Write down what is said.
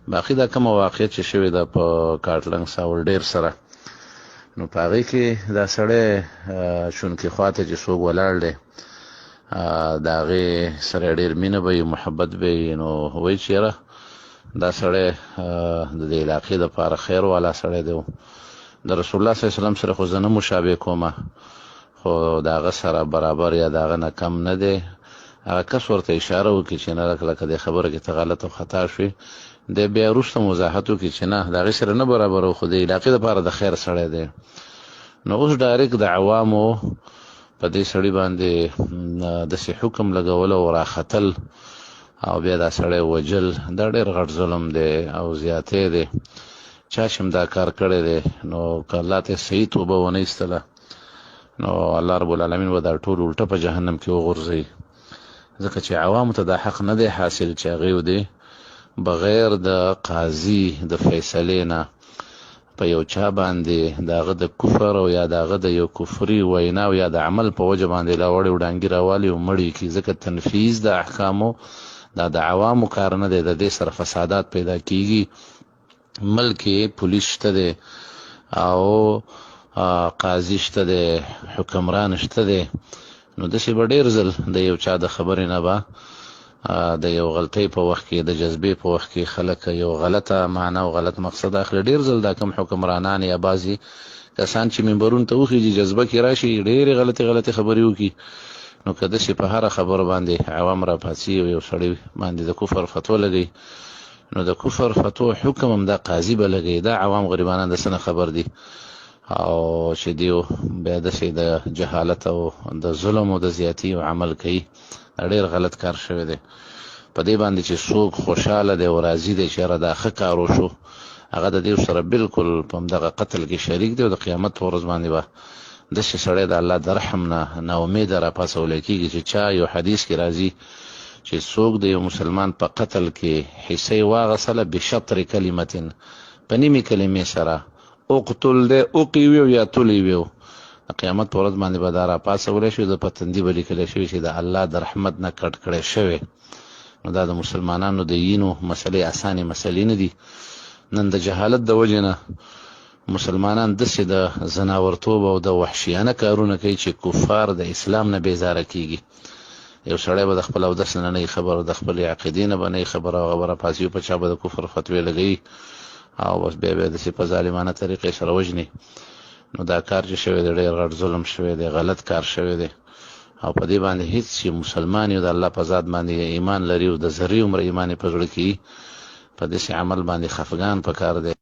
باقي دا کوم واقعیت چې شوی دا په کارتلنګ ساول ډیر سره، نو په هغې کې دا سړی شونکې خواته چې څوک ولاړ دی د هغې سره ډېر مینه به وي، محبت به وي، نو وایي چې یاره دا سړی د دې علاقې دپاره خیر والا سړی دی. د رسول الله صلی الله علیه وسلم سره خو زه نه مشابه کومه، خو د هغه سره برابر یا د هغه نه کم نه دی. هغه کس ورته اشاره وکړي چې نه لکه دې خبره کې ته غلط او خطا شوې، دی بیا وروسته وضاحت وکړي چې نه د هغې سره نه برابر و، خو د علاقې دپاره د خیر سړی دی. نو اوس ډایرکټ د عوامو په دې سړي باندې داسې حکم لګول او راختل او بیا دا سړی وجل، دا ډېر غټ ظلم دی او زیاتی دی. چا چې هم دا کار کړی دی نو که الله ته صحیح توبه ونه ایستله نو الله رب العالمین به دا ټول الټه په جهنم کې وغورځوي، ځکه چې عوامو ته دا حق نه دی حاصل چې هغې ودې بغیر د قاضي د فیصلې نه په یو چا باندې د هغه د کفر او یا د هغه د یو کفري وینا او یا د عمل په وجه باندې لاوړې وډانګي راوالي او مړي کړي، ځکه تنفیذ د احکامو دا د عوامو کار نه دی، د دې سره فسادات پیدا کیږي. ملک پولیس شته دی او قاضي شته دی، حکمران شته دی، نو داسې به ډېر ځل د یو چا د خبرې نه به د یو غلطۍ په وخت کې، د جذبې په وخت کې خلک یو غلطه معنا او غلط مقصد اخلي. ډېر ځل دا کوم حکمرانان یا بعضې کسان چې منبرونو ته وخیږي جذبه کې راشي ډېرې غلطې خبرې وکړي، نو که داسې په هره خبره باندې عوام راپاڅي او یو سړی باندې د کفر فتوا لګوي، نو د کفر فتوا حکم هم دا قاضي به لګوي. دا عوام غریبانان د څه نه خبر دي او چې دیو بیا داسې د جهالت او د ظلم او د زیاتي عمل کوي. دا ډېر غلط کار شوی دی. په دې باندې چې څوک خوشحاله دی او راضي دی چې یاره دا ښه کار وشو، هغه د دې سره بالکل په همدغه قتل کې شریک دی او د قیامت په ورځ باندې به داسې سړی د الله د رحم نه ناامیده راپاڅولی کېږي چې چا یو حدیث کې راځي چې څوک د یو مسلمان په قتل کې حصه یې واغسله بشطر کلمتن، په نیمې کلمې سره اقتل دی اقی ویو یا تلی ویو، د قیامت په ورځ باندې به دا راپاڅولی شي، د په تندي به لیکلی شوي چې د الله د رحمت نه کټ کړی شوی. نو دا د مسلمانانو د یینو مسلې اسانې مسلې نه دي. نن د جهالت د وجې نه مسلمانان داسې د زناورتوب او د وحشیانه کارونه کوي چې کفار د اسلام نه بیزاره کیږي. یو سړی به د خپل اودس نه نه خبر، د خپلې عقیدې نه به نه خبر، او هغه به راپاڅي په چا به د کفر فتوې لګوي او بس بیا داسې په ظالمانه طریقې سره وژني. نو دا کار چې شوی دی ډېر غټ ظلم شوی دی، غلط کار شوی دی، او په دې باندې هیڅ چې مسلمان یو د الله په ذات باندې ایمان لري او د ذرې عمر ایمان یې په زړه کې په داسې عمل باندې خفګان پکار دی.